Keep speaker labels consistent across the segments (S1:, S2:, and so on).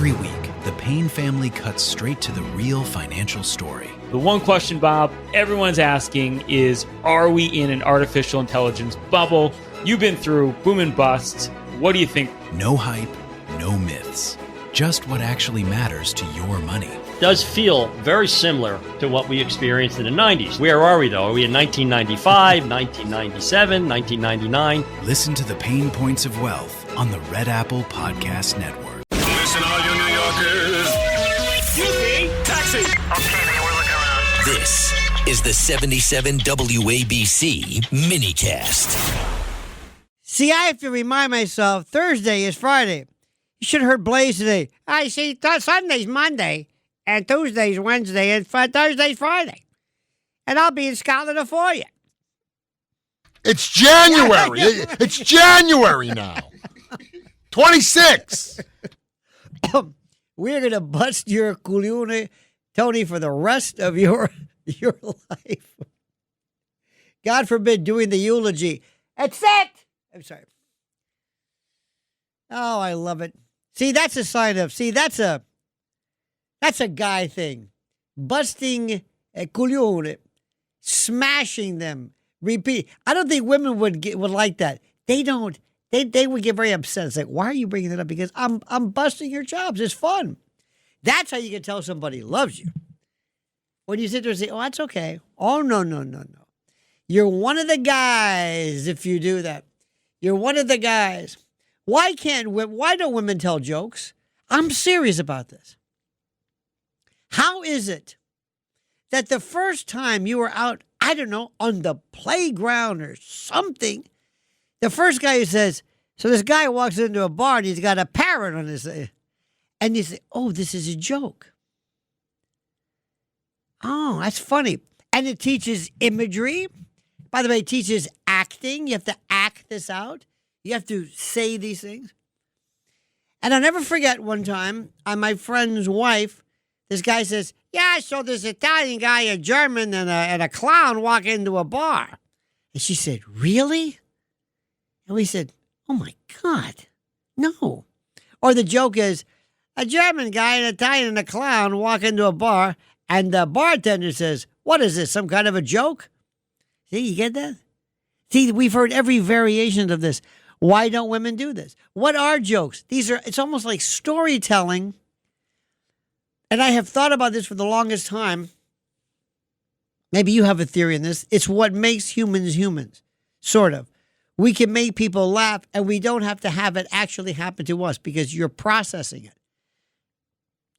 S1: Every week, the Payne family cuts straight to the real financial story.
S2: The one question, Bob, everyone's asking is, are we in an artificial intelligence bubble? You've been through boom and bust. What do you think?
S1: No hype, no myths. Just what actually matters to your money.
S3: Does feel very similar to what we experienced in the 90s. Where are we, though? Are we in 1995, 1997, 1999?
S1: Listen to the Pain Points of Wealth on the Red Apple Podcast Network.
S4: Listen, all you New Yorkers. Taxi.
S5: Okay, man, we're looking around.
S6: This is the 77 WABC minicast.
S7: See, I have to remind myself, Thursday is Friday. You should have heard Blaze today. I see, Sunday's Monday, and Tuesday's Wednesday, and Thursday's Friday. And I'll be in Scotland for you.
S8: It's January. It's January now. 26.
S7: We're going to bust your culione, Tony, for the rest of your life. God forbid doing the eulogy. That's it. I'm sorry. Oh, I love it. See, that's a sign of, that's a guy thing. Busting a culione, smashing them, repeat. I don't think women would like that. They don't. They would get very upset. It's like, why are you bringing that up? Because I'm busting your chops. It's fun. That's how you can tell somebody loves you. When you sit there and say, oh, that's okay. Oh, no. You're one of the guys if you do that. You're one of the guys. Why don't women tell jokes? I'm serious about this. How is it that the first time you were out, I don't know, on the playground or something, the first guy who says, so this guy walks into a bar and he's got a parrot on his, and you say, oh, this is a joke. Oh, that's funny. And it teaches imagery. By the way, it teaches acting. You have to act this out. You have to say these things. And I'll never forget one time, my friend's wife, this guy says, yeah, I saw this Italian guy, a German, and a clown walk into a bar. And she said, really? And we said, oh, my God, no. Or the joke is, a German guy, an Italian, and a clown walk into a bar, and the bartender says, what is this, some kind of a joke? See, you get that? See, we've heard every variation of this. Why don't women do this? What are jokes? It's almost like storytelling. And I have thought about this for the longest time. Maybe you have a theory in this. It's what makes humans humans, sort of. We can make people laugh, and we don't have to have it actually happen to us because you're processing it.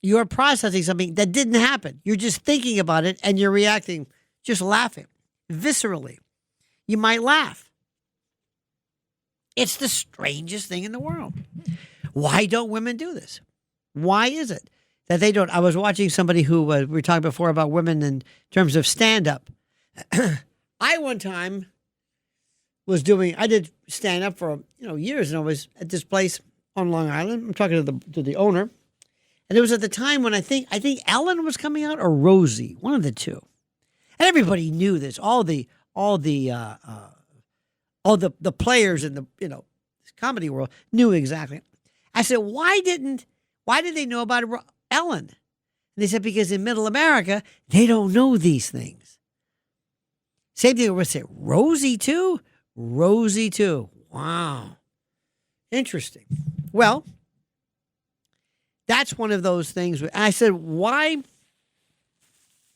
S7: You're processing something that didn't happen. You're just thinking about it, and you're reacting, just laughing, viscerally. You might laugh. It's the strangest thing in the world. Why don't women do this? Why is it that they don't? I was watching somebody who, we were talking before about women in terms of stand-up. I one time I did stand-up for years, and I was at this place on Long Island. I'm talking to the owner. And it was at the time when I think Ellen was coming out, or Rosie, one of the two. And everybody knew this. All the players in the comedy world knew exactly. I said, why did they know about Ellen? And they said, because in Middle America, they don't know these things. Same thing we say, Rosie too? Rosie too. Wow. Interesting. Well, that's one of those things. I said, why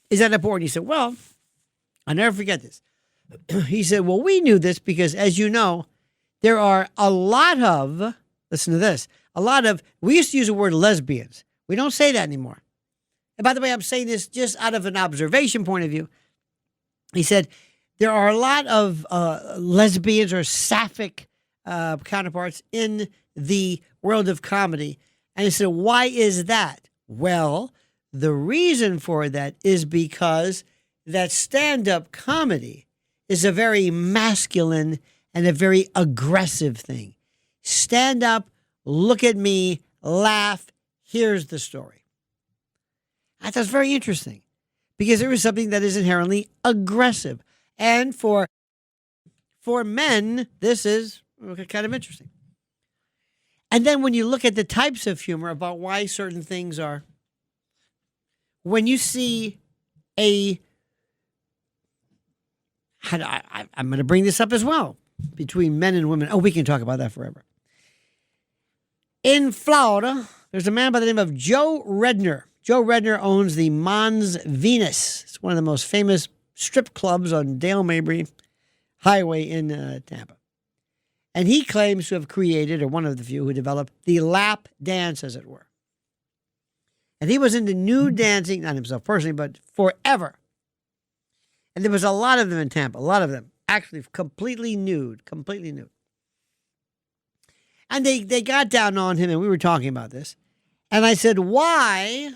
S7: is that important? He said, well, I'll never forget this. He said, well, we knew this because, as you know, there are a lot of, listen to this, we used to use the word lesbians. We don't say that anymore. And by the way, I'm saying this just out of an observation point of view. He said, there are a lot of lesbians or sapphic counterparts in the world of comedy. And he said, why is that? Well, the reason for that is because that stand-up comedy is a very masculine and a very aggressive thing. Stand up, look at me, laugh, here's the story. I thought it was very interesting because there is something that is inherently aggressive. And for men, this is kind of interesting. And then when you look at the types of humor about why certain things are, when you see I'm going to bring this up as well, between men and women. Oh, we can talk about that forever. In Florida, there's a man by the name of Joe Redner. Joe Redner owns the Mons Venus. It's one of the most famous strip clubs on Dale Mabry Highway in Tampa. And he claims to have created, or one of the few who developed, the lap dance, as it were. And he was into nude dancing, not himself personally, but forever. And there was a lot of them in Tampa, a lot of them, actually completely nude. And they got down on him, and we were talking about this. And I said, why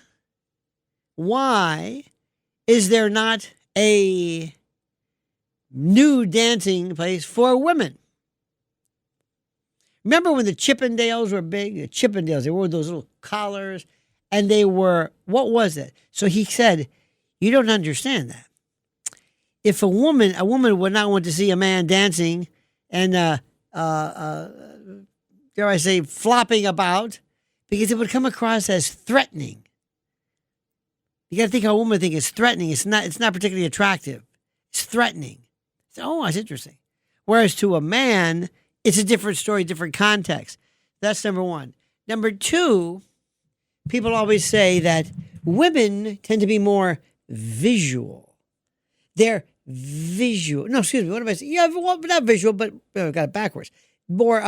S7: is there not a nude dancing place for women? Remember when the Chippendales were big? The Chippendales, they wore those little collars, and they were, what was it? So he said, you don't understand that. If a woman would not want to see a man dancing and, dare I say, flopping about, because it would come across as threatening. You got to think how a woman thinks it's threatening. It's not particularly attractive. It's threatening. Oh, that's interesting. Whereas to a man, it's a different story, different context. That's number one. Number two, people always say that women tend to be more visual. They're visual. No, excuse me. What am I saying? Yeah, well, not visual, but I got it backwards. More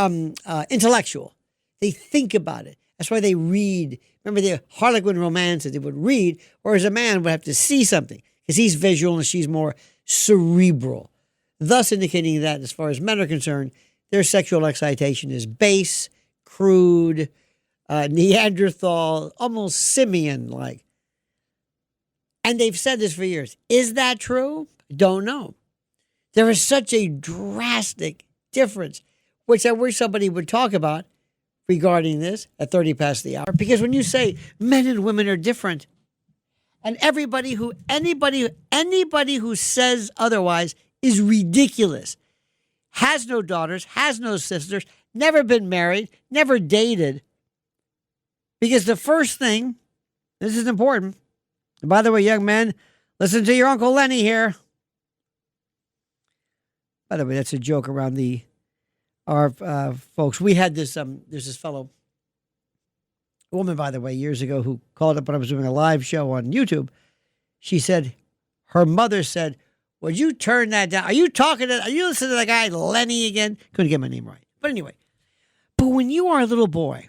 S7: intellectual. They think about it. That's why they read. Remember the Harlequin romances, they would read, whereas a man would have to see something because he's visual and she's more cerebral. Thus indicating that as far as men are concerned, their sexual excitation is base, crude, Neanderthal, almost simian-like. And they've said this for years. Is that true? Don't know. There is such a drastic difference, which I wish somebody would talk about regarding this at 30 past the hour. Because when you say men and women are different, and anybody who says otherwise is ridiculous, has no daughters, has no sisters, never been married, never dated. Because the first thing, this is important, and by the way, young men, listen to your Uncle Lenny here. By the way, that's a joke around our folks. We had this, there's this fellow, a woman, by the way, years ago who called up when I was doing a live show on YouTube. She said, her mother said, would you turn that down? Are you listening to the guy Lenny again? Couldn't get my name right. But anyway, when you are a little boy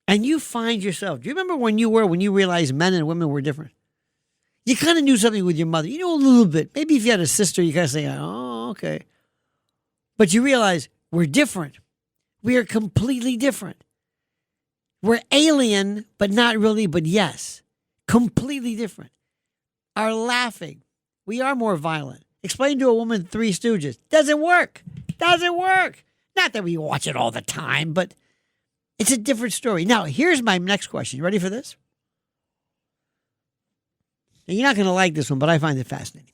S7: and you find yourself, do you remember when you realized men and women were different? You kind of knew something with your mother. You know, a little bit. Maybe if you had a sister, you kind of say, oh, okay. But you realize we're different. We are completely different. We're alien, but not really, but yes. Completely different. Our laughing. We are more violent. Explain to a woman Three Stooges. Doesn't work. Not that we watch it all the time, but it's a different story. Now, here's my next question. You ready for this? Now, you're not going to like this one, but I find it fascinating.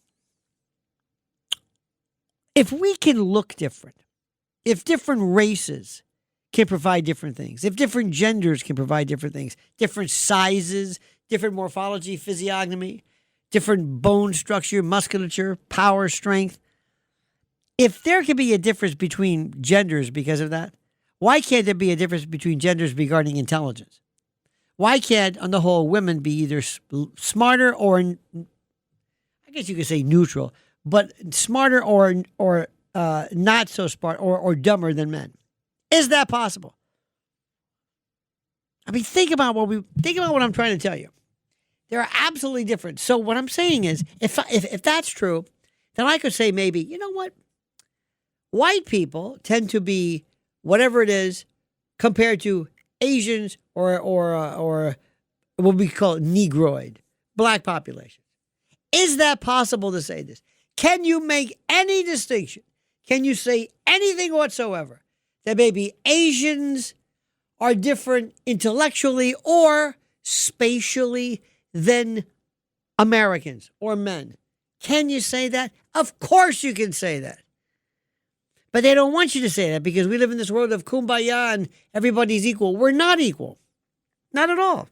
S7: If we can look different, if different races can provide different things, if different genders can provide different things, different sizes, different morphology, physiognomy, different bone structure, musculature, power, strength, if there can be a difference between genders because of that, why can't there be a difference between genders regarding intelligence? Why can't, on the whole, women be either smarter or, I guess you could say neutral, but smarter or not so smart or dumber than men? Is that possible? I mean, think about what I'm trying to tell you. They're absolutely different. So what I'm saying is, if that's true, then I could say maybe, you know what? White people tend to be whatever it is compared to Asians or what we call Negroid, black population. Is that possible to say this? Can you make any distinction? Can you say anything whatsoever that maybe Asians are different intellectually or spatially than Americans or men? Can you say that? Of course you can say that. But they don't want you to say that because we live in this world of kumbaya and everybody's equal. We're not equal. Not at all.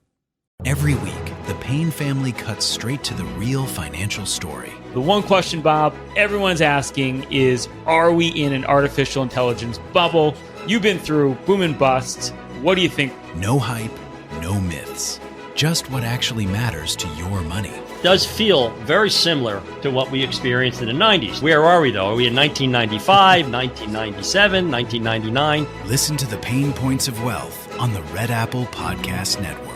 S1: Every week, the Payne family cuts straight to the real financial story.
S2: The one question, Bob, everyone's asking is, are we in an artificial intelligence bubble? You've been through boom and bust. What do you think?
S1: No hype, no myths. Just what actually matters to your money.
S3: Does feel very similar to what we experienced in the 90s. Where are we, though? Are we in 1995, 1997, 1999?
S1: Listen to the Pain Points of Wealth on the Red Apple Podcast Network.